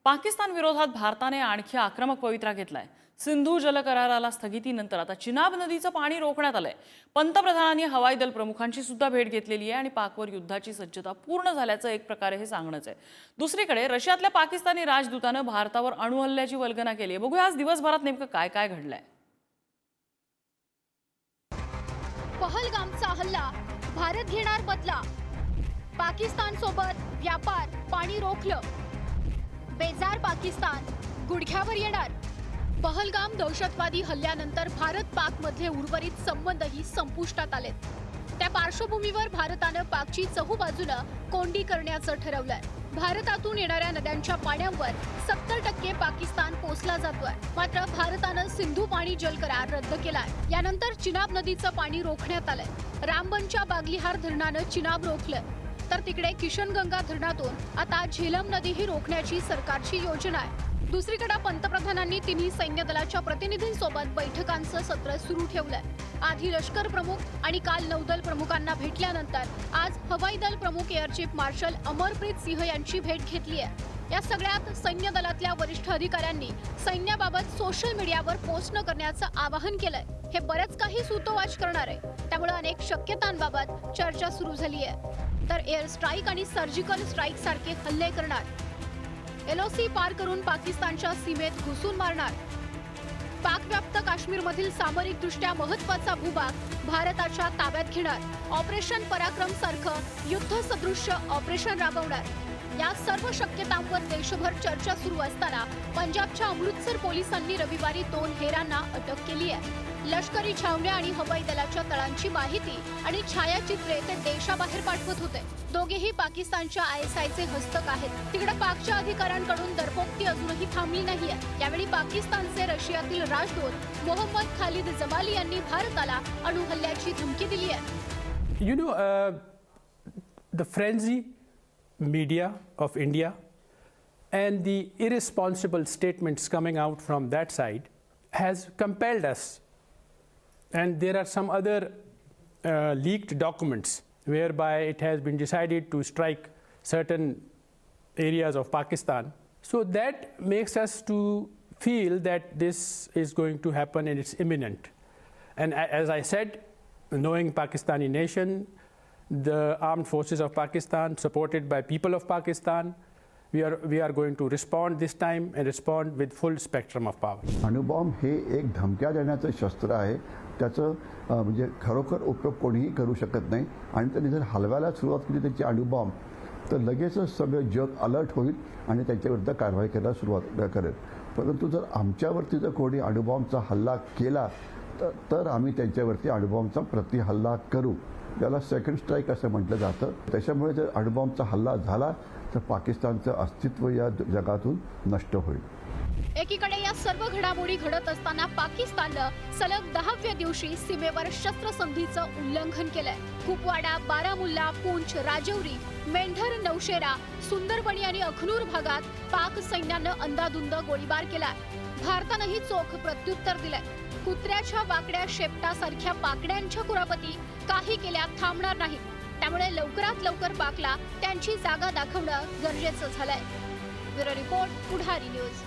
पाकिस्तान विरोधात भारताने आणखी आक्रमक पवित्रा घेतलाय। सिंधू जल कराराला स्थगितीनंतर आता चिनाब नदीचं पाणी रोखण्यात आलंय। पंतप्रधानांनी हवाई दल प्रमुखांची सुद्धा भेट घेतलेली आहे आणि पाकवर युद्धाची सज्जता पूर्ण झाल्याचं एक प्रकारे हे सांगणंच आहे। दुसरीकडे रशियातल्या पाकिस्तानी राजदूतानं भारतावर अणुहल्ल्याची वल्गना केली आहे। बघूया आज दिवसभरात नेमकं काय काय घडलंय। पहलगामचा हल्ला, भारत घेणार बदला, पाकिस्तान सोबत व्यापार, पाणी रोखलं, बेजार पाकिस्तान गुडघ्यावर येणार। पहलगाम दहशतवादी हल्ल्यानंतर भारत पाक मधले उर्वरित संबंधही संपुष्टात आलेत। त्या पार्श्वभूमीवर भारतानं पाकची चहूबाजूनं कोंडी करण्याचं ठरवलंय। भारतातून येणाऱ्या नद्यांच्या पाण्यावर 70% पाकिस्तान पोचला जातोय। मात्र भारतानं सिंधू पाणी जल करार रद्द केलाय। यानंतर चिनाब नदीचं पाणी रोखण्यात आलंय। रामबनच्या बागलिहार धरणानं चिनाब रोखलं, तर तिकडे किशनगंगा धरणातून आता झेलम नदीही रोखण्याची सरकारची योजना आहे। दुसरीकडे पंतप्रधानांनी तिन्ही सैन्य दलाच्या प्रतिनिधींसोबत बैठकांचं सत्र सुरू ठेवलंय। आधी लष्कर प्रमुख आणि काल नौदल प्रमुखांना भेटल्यानंतर आज हवाई दल प्रमुख एअर चीफ मार्शल अमरप्रीत सिंह यांची भेट घेतली आहे। या सगळ्यात सैन्य दलातल्या वरिष्ठ अधिकाऱ्यांनी सैन्याबाबत सोशल मीडियावर पोस्ट न करण्याचं आवाहन केलंय। हे बरेच काही सूतोवाच करणार आहे, त्यामुळे अनेक शक्यतांबाबत चर्चा सुरू झाली आहे। तर एअर स्ट्राईक आणि सर्जिकल स्ट्राईक सारखे हल्ले करणार, LOC पार करून पाकिस्तानच्या सीमेत घुसून मारणार, पाकव्याप्त काश्मीरमधील सामरिकदृष्ट्या महत्त्वाचा भूभाग भारताच्या ताब्यात घेणार, ऑपरेशन पराक्रम सारखं युद्ध सदृश्य ऑपरेशन राबवणार। या सर्व शक्यतांवर देशभर चर्चा सुरू असताना पंजाबच्या अमृतसर पोलिसांनी रविवारी 2 हेरांना अटक केली आहे। लष्करी छावण्या आणि हवाई दलाच्या तळांची माहिती आणि छायाचित्रे ते देशाबाहेर पाठवत होते। दोघेही पाकिस्तानच्या ISIचे हस्तक आहेत। तिकडे पाकच्या अधिकाऱ्यांकडून दरपोक्ती अजूनही थांबली नाहीये। यावेळी पाकिस्तानचे रशियातील राजदूत मोहम्मद खालिद जमाली यांनी भारताला अणुहल्ल्याची धमकी दिली आहे। The frenzy media of India and the irresponsible statements coming out from that side has compelled us, and there are some other leaked documents whereby it has been decided to strike certain areas of Pakistan. So that makes us to feel that this is going to happen and it's imminent. And as I said, knowing Pakistani nation, the armed forces of Pakistan, supported by people of Pakistan, we are going to respond this time and respond with full spectrum of power. अणुबॉम्ब हे एक धमक्या देण्याचं शस्त्र आहे। त्याचं म्हणजे खरोखर उपयोग कोणीही करू शकत नाही आणि त्यांनी जर हलवायला सुरुवात केली त्याची अणुबॉम्ब, तर लगेचच सगळं जग अलर्ट होईल आणि त्यांच्याविरुद्ध कारवाई करायला सुरुवात करेल। परंतु जर आमच्यावरती जर कोणी अणुबॉम्बचा हल्ला केला तर आम्ही त्यांच्यावरती अणुबॉम्बचा प्रतिहल्ला करू। त्याला सेकंड स्ट्राईक असं म्हटलं जातं। त्याच्यामुळे जर अणुबॉम्बचा हल्ला झाला तर पाकिस्तानचं अस्तित्व या जगातून नष्ट होईल। एकीकडे या सर्व घडामोडी घडत असताना पाकिस्ताननं सलग 10व्या दिवशी सीमेवर शस्त्रसंधीचं उल्लंघन केलंय। कुपवाडा, बारामुल्ला, पूंछ, राजौरी, मेंढर, नौशेरा, सुंदरबनी आणि अखनूर भागात पाक सैन्यानं अंदाधुंद गोळीबार केलाय। भारतानंही चोख प्रत्युत्तर दिलंय। कुत्र्याच्या वाकड्या शेपटासारख्या पाकड्यांच्या कुरापती काही केल्या थांबणार नाहीत। त्यामुळे लवकरात लवकर पाकला त्यांची जागा दाखवणं गरजेचं झालंय। ब्युरो रिपोर्ट, पुढारी न्यूज।